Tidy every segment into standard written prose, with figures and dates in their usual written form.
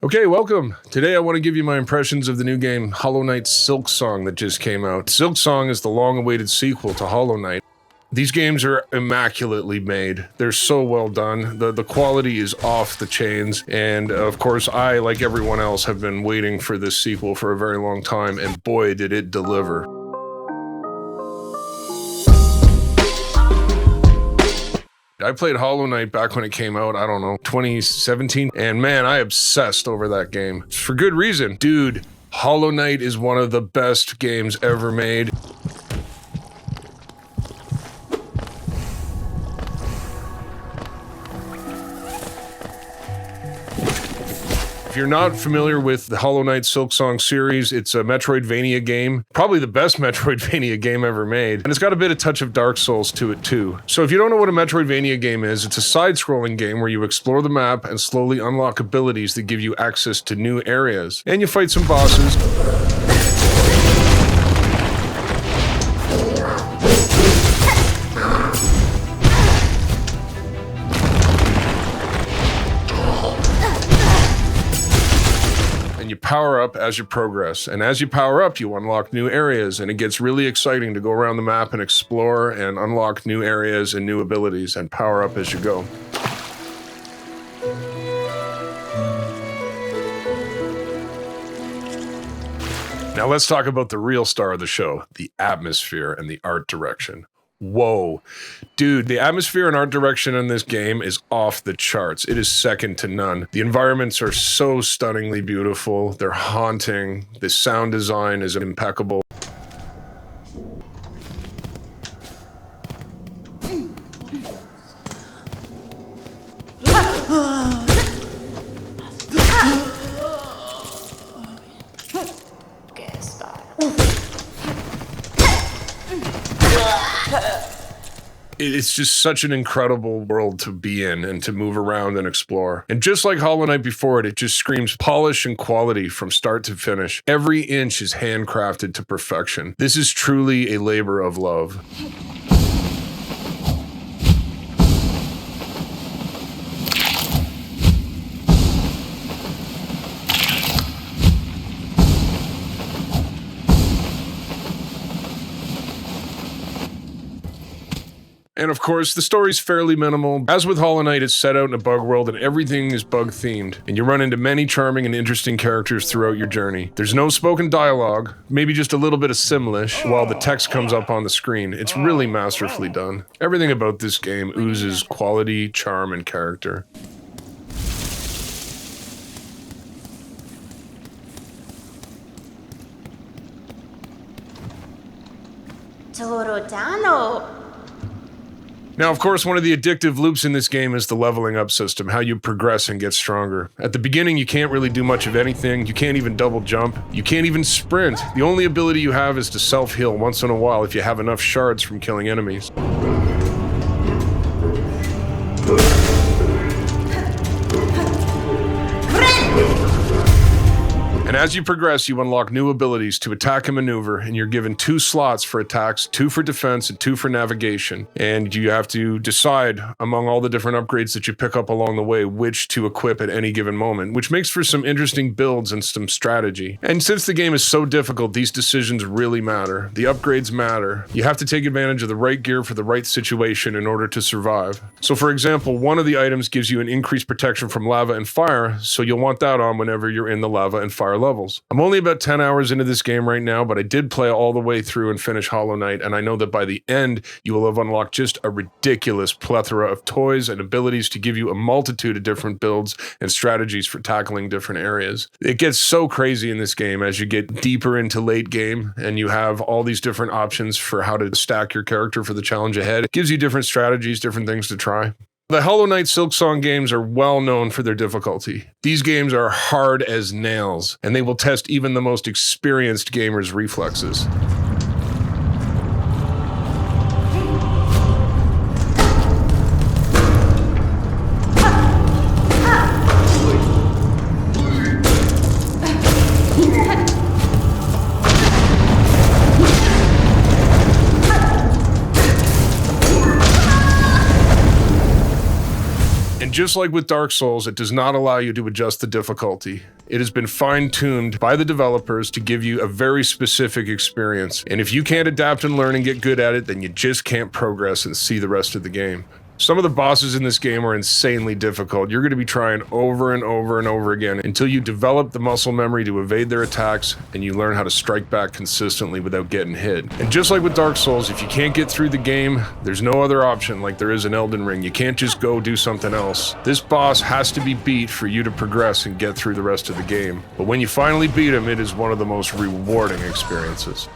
Okay, welcome. Today I want to give you my impressions of the new game Hollow Knight Silksong that just came out. Silksong is the long-awaited sequel to Hollow Knight. These games are immaculately made. They're so well done. The quality is off the chains, and of course I, like everyone else, have been waiting for this sequel for a very long time, and boy did it deliver. I played Hollow Knight back when it came out, I don't know, 2017, and man, I obsessed over that game. For good reason. Dude, Hollow Knight is one of the best games ever made. If you're not familiar with the Hollow Knight Silksong series, it's a Metroidvania game, probably the best Metroidvania game ever made, and it's got a bit of touch of Dark Souls to it too. So if you don't know what a Metroidvania game is, it's a side-scrolling game where you explore the map and slowly unlock abilities that give you access to new areas. And you fight some bosses. You power up as you progress, and as you power up you unlock new areas, and it gets really exciting to go around the map and explore and unlock new areas and new abilities and power up as you go. Now let's talk about the real star of the show, the atmosphere and the art direction. Whoa. Dude, the atmosphere and art direction in this game is off the charts. It is second to none. The environments are so stunningly beautiful. They're haunting. The sound design is impeccable. It's just such an incredible world to be in and to move around and explore. And just like Hollow Knight before it just screams polish and quality from start to finish. Every inch is handcrafted to perfection. This is truly a labor of love. And of course, the story's fairly minimal. As with Hollow Knight, it's set out in a bug world and everything is bug-themed. And you run into many charming and interesting characters throughout your journey. There's no spoken dialogue, maybe just a little bit of Simlish while the text comes up on the screen. It's really masterfully done. Everything about this game oozes quality, charm, and character. Now, of course, one of the addictive loops in this game is the leveling up system, how you progress and get stronger. At the beginning, you can't really do much of anything. You can't even double jump. You can't even sprint. The only ability you have is to self-heal once in a while if you have enough shards from killing enemies. And as you progress, you unlock new abilities to attack and maneuver, and you're given 2 slots for attacks, 2 for defense, and 2 for navigation. And you have to decide among all the different upgrades that you pick up along the way which to equip at any given moment, which makes for some interesting builds and some strategy. And since the game is so difficult, these decisions really matter. The upgrades matter. You have to take advantage of the right gear for the right situation in order to survive. So for example, one of the items gives you an increased protection from lava and fire, so you'll want that on whenever you're in the lava and fire levels. I'm only about 10 hours into this game right now, but I did play all the way through and finish Hollow Knight, and I know that by the end, you will have unlocked just a ridiculous plethora of toys and abilities to give you a multitude of different builds and strategies for tackling different areas. It gets so crazy in this game as you get deeper into late game, and you have all these different options for how to stack your character for the challenge ahead. It gives you different strategies, different things to try. The Hollow Knight Silksong games are well known for their difficulty. These games are hard as nails, and they will test even the most experienced gamer's reflexes. just like with Dark Souls, it does not allow you to adjust the difficulty. It has been fine-tuned by the developers to give you a very specific experience. And if you can't adapt and learn and get good at it, then you just can't progress and see the rest of the game. Some of the bosses in this game are insanely difficult. You're going to be trying over and over and over again until you develop the muscle memory to evade their attacks and you learn how to strike back consistently without getting hit. And just like with Dark Souls, if you can't get through the game, there's no other option like there is in Elden Ring. You can't just go do something else. This boss has to be beat for you to progress and get through the rest of the game. But when you finally beat him, it is one of the most rewarding experiences.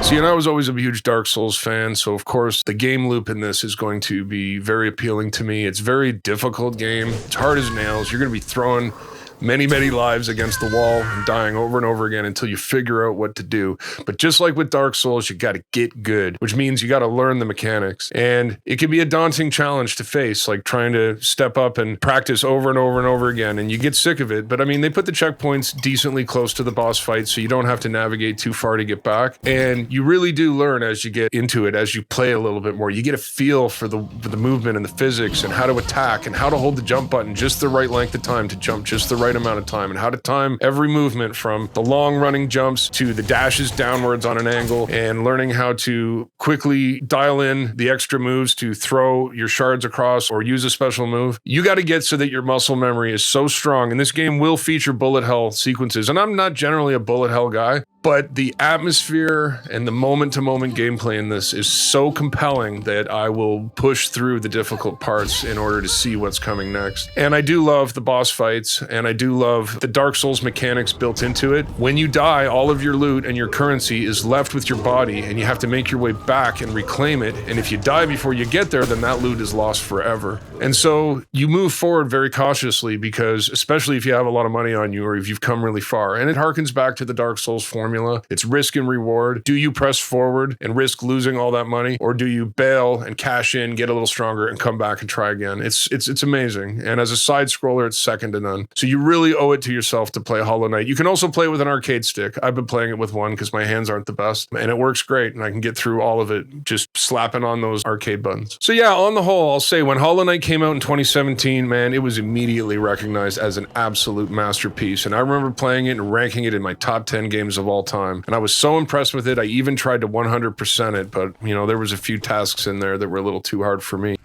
See, and I was always a huge Dark Souls fan, so of course the game loop in this is going to be very appealing to me. It's a very difficult game. It's hard as nails. You're going to be throwing many lives against the wall and dying over and over again until you figure out what to do. But just like with Dark Souls, you got to get good, which means you got to learn the mechanics. And it can be a daunting challenge to face, like trying to step up and practice over and over and over again, and you get sick of it. But I mean, they put the checkpoints decently close to the boss fight, so you don't have to navigate too far to get back. And you really do learn as you get into it, as you play a little bit more. You get a feel for the movement and the physics and how to attack and how to hold the jump button just the right length of time to jump just the right amount of time, and how to time every movement from the long running jumps to the dashes downwards on an angle, and learning how to quickly dial in the extra moves to throw your shards across or use a special move. You got to get so that your muscle memory is so strong, and this game will feature bullet hell sequences, and I'm not generally a bullet hell guy, but the atmosphere and the moment-to-moment gameplay in this is so compelling that I will push through the difficult parts in order to see what's coming next. And I do love the boss fights, and I do love the Dark Souls mechanics built into it. When you die, all of your loot and your currency is left with your body, and you have to make your way back and reclaim it. And if you die before you get there, then that loot is lost forever. And so you move forward very cautiously, because especially if you have a lot of money on you or if you've come really far, and it harkens back to the Dark Souls formula. It's risk and reward. Do you press forward and risk losing all that money, or do you bail and cash in, get a little stronger, and come back and try again? It's amazing. And as a side scroller, it's second to none. So you really owe it to yourself to play Hollow Knight. You can also play it with an arcade stick. I've been playing it with one because my hands aren't the best, and it works great, and I can get through all of it just slapping on those arcade buttons. So yeah, on the whole, I'll say when Hollow Knight came out in 2017, man, it was immediately recognized as an absolute masterpiece. And I remember playing it and ranking it in my top 10 games of all time. And I was so impressed with it, I even tried to 100% it, but you know, there was a few tasks in there that were a little too hard for me.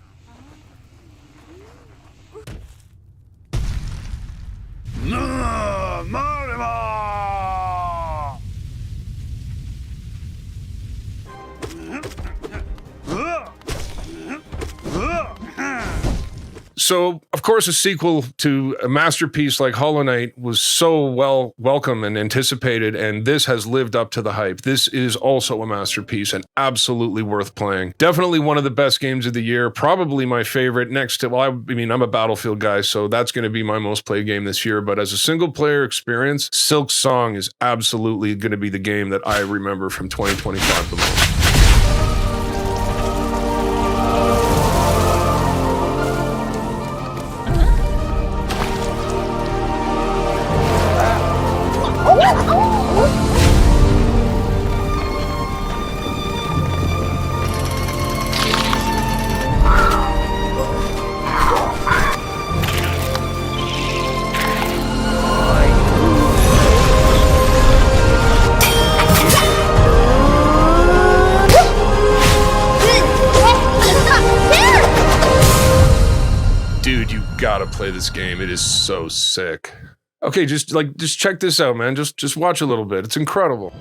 So, of course, a sequel to a masterpiece like Hollow Knight was so well welcome and anticipated, and this has lived up to the hype. This is also a masterpiece and absolutely worth playing. Definitely one of the best games of the year, probably my favorite next to, well, I mean, I'm a Battlefield guy, so that's going to be my most played game this year, but as a single-player experience, Silksong is absolutely going to be the game that I remember from 2025 the most. Dude, you gotta play this game. It is so sick. Okay, just check this out, man. Just watch a little bit. It's incredible.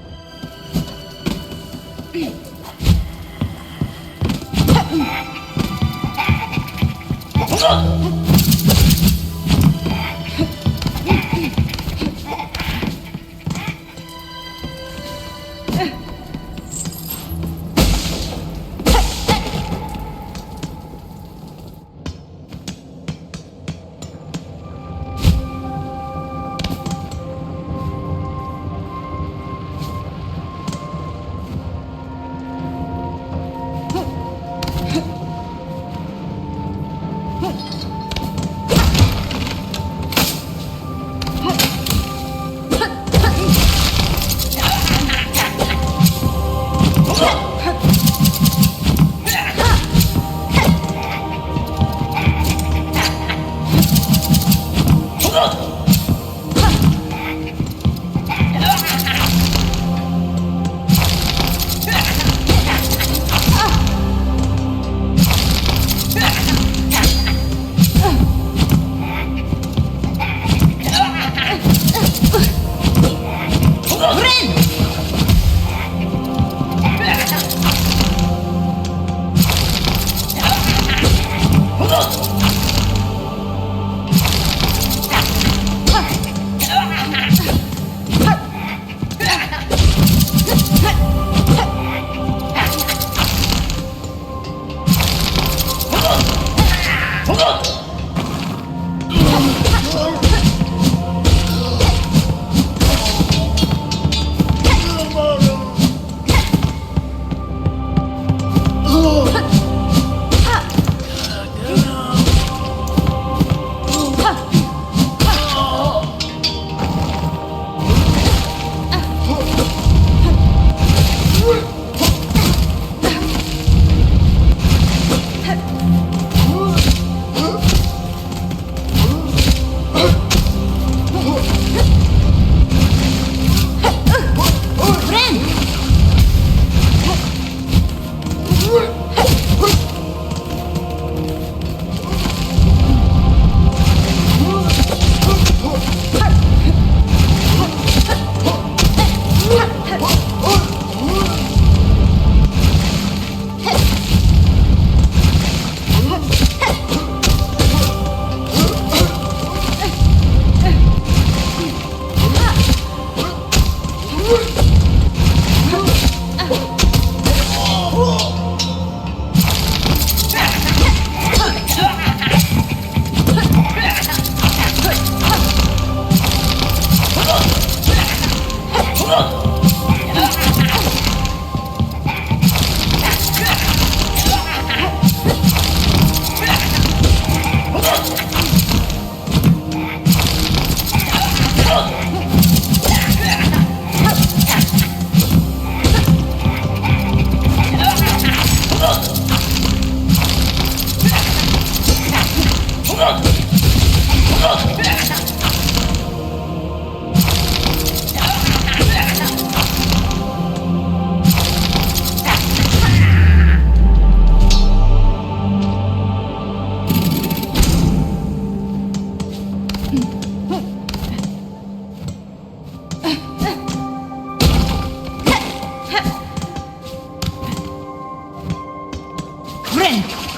Friend!